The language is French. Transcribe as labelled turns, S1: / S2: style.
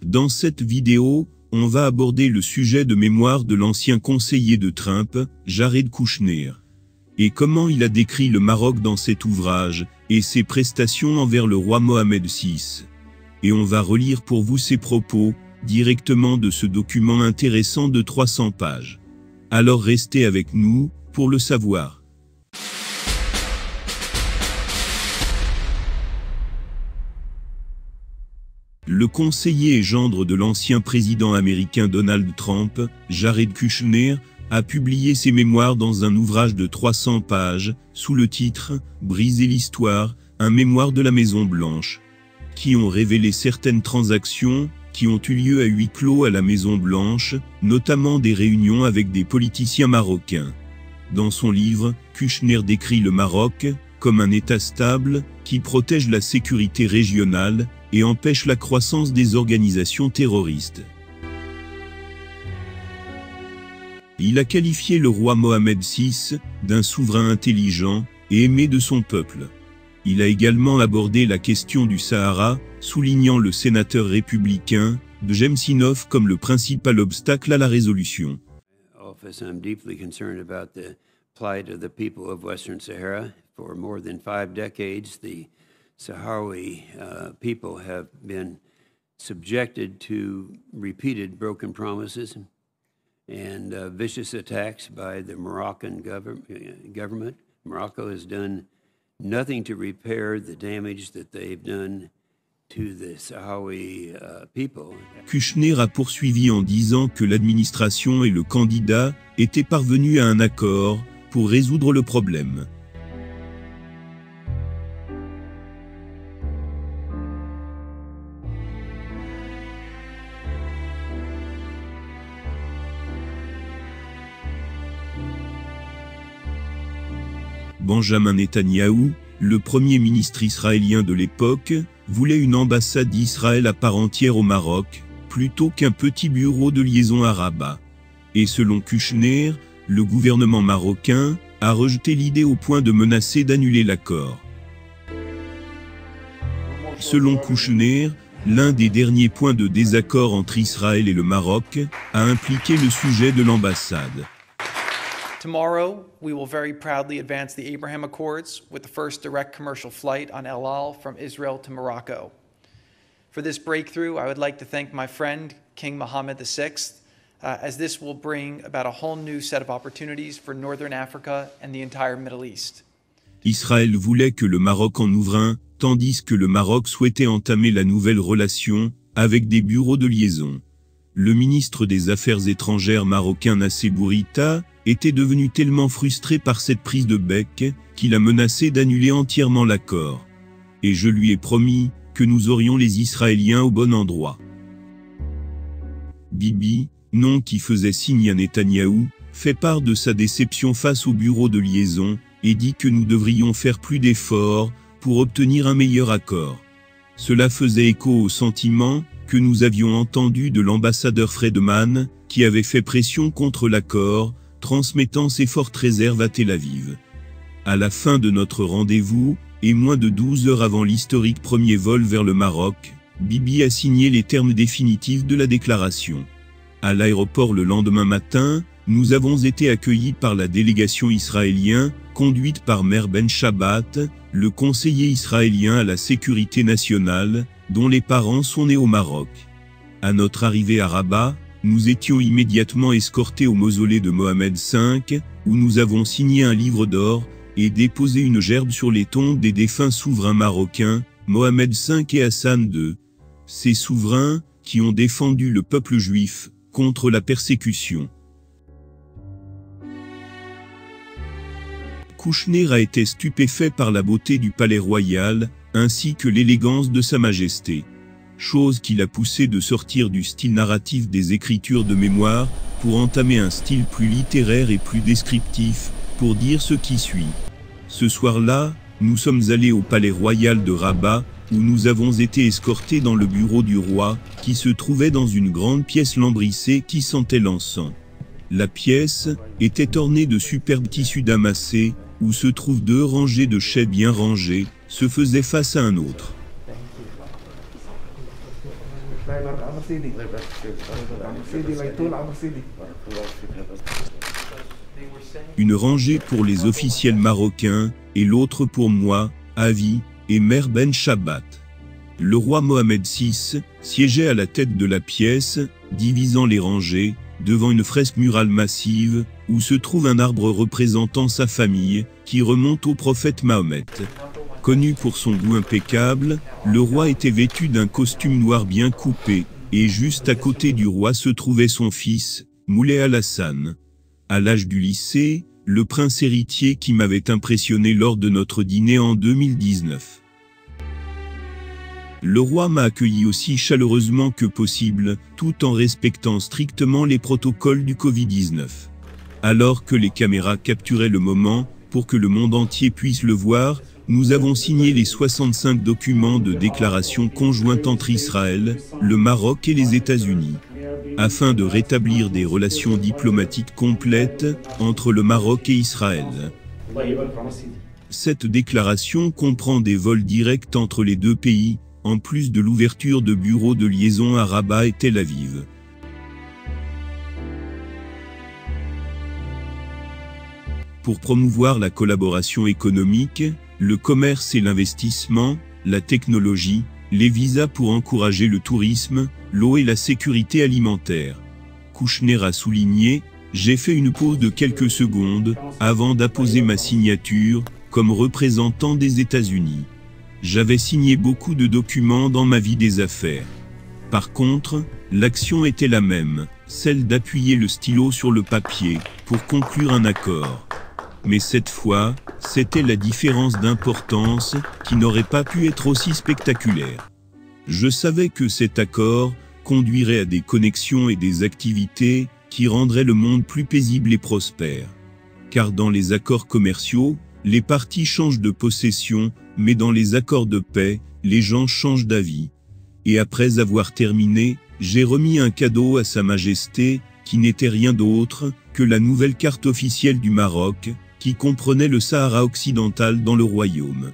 S1: Dans cette vidéo, on va aborder le sujet de mémoire de l'ancien conseiller de Trump, Jared Kushner, et comment il a décrit le Maroc dans cet ouvrage, et ses prestations envers le roi Mohamed VI. Et on va relire pour vous ses propos, directement de ce document intéressant de 300 pages. Alors restez avec nous, pour le savoir. Le conseiller et gendre de l'ancien président américain Donald Trump, Jared Kushner, a publié ses mémoires dans un ouvrage de 300 pages, sous le titre « Briser l'histoire, un mémoire de la Maison Blanche », qui ont révélé certaines transactions qui ont eu lieu à huis clos à la Maison Blanche, notamment des réunions avec des politiciens marocains. Dans son livre, Kushner décrit le Maroc comme un État stable qui protège la sécurité régionale et empêche la croissance des organisations terroristes. Il a qualifié le roi Mohamed VI d'un souverain intelligent et aimé de son peuple. Il a également abordé la question du Sahara, soulignant le sénateur républicain de Jemsinov comme le principal obstacle à la résolution.
S2: I'm deeply concerned about the plight of the people of Western Sahara. For more than 5 decades, the Sahrawi people have been subjected to repeated broken promises and vicious attacks by the Moroccan government. Morocco has done nothing to repair the damage that they've done to the Sahrawi people.
S1: Kushner a poursuivi en disant que l'administration et le candidat étaient parvenus à un accord pour résoudre le problème. Benjamin Netanyahou, le premier ministre israélien de l'époque, voulait une ambassade d'Israël à part entière au Maroc, plutôt qu'un petit bureau de liaison à Rabat. Et selon Kushner, le gouvernement marocain a rejeté l'idée au point de menacer d'annuler l'accord. Selon Kushner, l'un des derniers points de désaccord entre Israël et le Maroc a impliqué le sujet de l'ambassade.
S3: Tomorrow, we will very proudly advance the Abraham Accords with the first direct commercial flight on El Al from Israel to Morocco. For this breakthrough, I would like to thank my friend, King Mohammed VI, as this will bring about a whole new set of opportunities for Northern Africa and the entire Middle East.
S1: Israël voulait que le Maroc en ouvre un, tandis que le Maroc souhaitait entamer la nouvelle relation avec des bureaux de liaison. Le ministre des Affaires étrangères marocain Nassé Bourita était devenu tellement frustré par cette prise de bec qu'il a menacé d'annuler entièrement l'accord. Et je lui ai promis que nous aurions les Israéliens au bon endroit. Bibi, nom qui faisait signe à Netanyahou, fait part de sa déception face au bureau de liaison et dit que nous devrions faire plus d'efforts pour obtenir un meilleur accord. Cela faisait écho au sentiment que nous avions entendu de l'ambassadeur Friedman, qui avait fait pression contre l'accord, transmettant ses fortes réserves à Tel Aviv. À la fin de notre rendez-vous, et moins de 12 heures avant l'historique premier vol vers le Maroc, Bibi a signé les termes définitifs de la déclaration. À l'aéroport le lendemain matin, nous avons été accueillis par la délégation israélienne, conduite par Meir Ben Shabbat, le conseiller israélien à la sécurité nationale, dont les parents sont nés au Maroc. À notre arrivée à Rabat, nous étions immédiatement escortés au mausolée de Mohamed V, où nous avons signé un livre d'or et déposé une gerbe sur les tombes des défunts souverains marocains, Mohamed V et Hassan II. Ces souverains qui ont défendu le peuple juif contre la persécution. Kushner a été stupéfait par la beauté du palais royal, ainsi que l'élégance de sa majesté. Chose qui l'a poussé de sortir du style narratif des écritures de mémoire, pour entamer un style plus littéraire et plus descriptif, pour dire ce qui suit. Ce soir-là, nous sommes allés au palais royal de Rabat, où nous avons été escortés dans le bureau du roi, qui se trouvait dans une grande pièce lambrissée qui sentait l'encens. La pièce était ornée de superbes tissus damassés, où se trouvent 2 rangées de chais bien rangés, se faisaient face à un autre. Une rangée pour les officiels marocains, et l'autre pour moi, Avi, et Mère Ben Shabbat. Le roi Mohamed VI siégeait à la tête de la pièce, divisant les rangées, devant une fresque murale massive, où se trouve un arbre représentant sa famille, qui remonte au prophète Mahomet. Connu pour son goût impeccable, le roi était vêtu d'un costume noir bien coupé, et juste à côté du roi se trouvait son fils, Moulay Al-Hassan. À l'âge du lycée, le prince héritier qui m'avait impressionné lors de notre dîner en 2019. Le roi m'a accueilli aussi chaleureusement que possible, tout en respectant strictement les protocoles du Covid-19. Alors que les caméras capturaient le moment, pour que le monde entier puisse le voir, nous avons signé les 65 documents de déclaration conjointe entre Israël, le Maroc et les États-Unis, afin de rétablir des relations diplomatiques complètes entre le Maroc et Israël. Cette déclaration comprend des vols directs entre les deux pays, en plus de l'ouverture de bureaux de liaison à Rabat et Tel Aviv. Pour promouvoir la collaboration économique, le commerce et l'investissement, la technologie, les visas pour encourager le tourisme, l'eau et la sécurité alimentaire. Kouchner a souligné, j'ai fait une pause de quelques secondes, avant d'apposer ma signature, comme représentant des États-Unis. J'avais signé beaucoup de documents dans ma vie des affaires. Par contre, l'action était la même, celle d'appuyer le stylo sur le papier, pour conclure un accord. Mais cette fois, c'était la différence d'importance, qui n'aurait pas pu être aussi spectaculaire. Je savais que cet accord conduirait à des connexions et des activités qui rendraient le monde plus paisible et prospère. Car dans les accords commerciaux, les parties changent de possession, mais dans les accords de paix, les gens changent d'avis. Et après avoir terminé, j'ai remis un cadeau à Sa Majesté, qui n'était rien d'autre que la nouvelle carte officielle du Maroc, qui comprenait le Sahara occidental dans le royaume.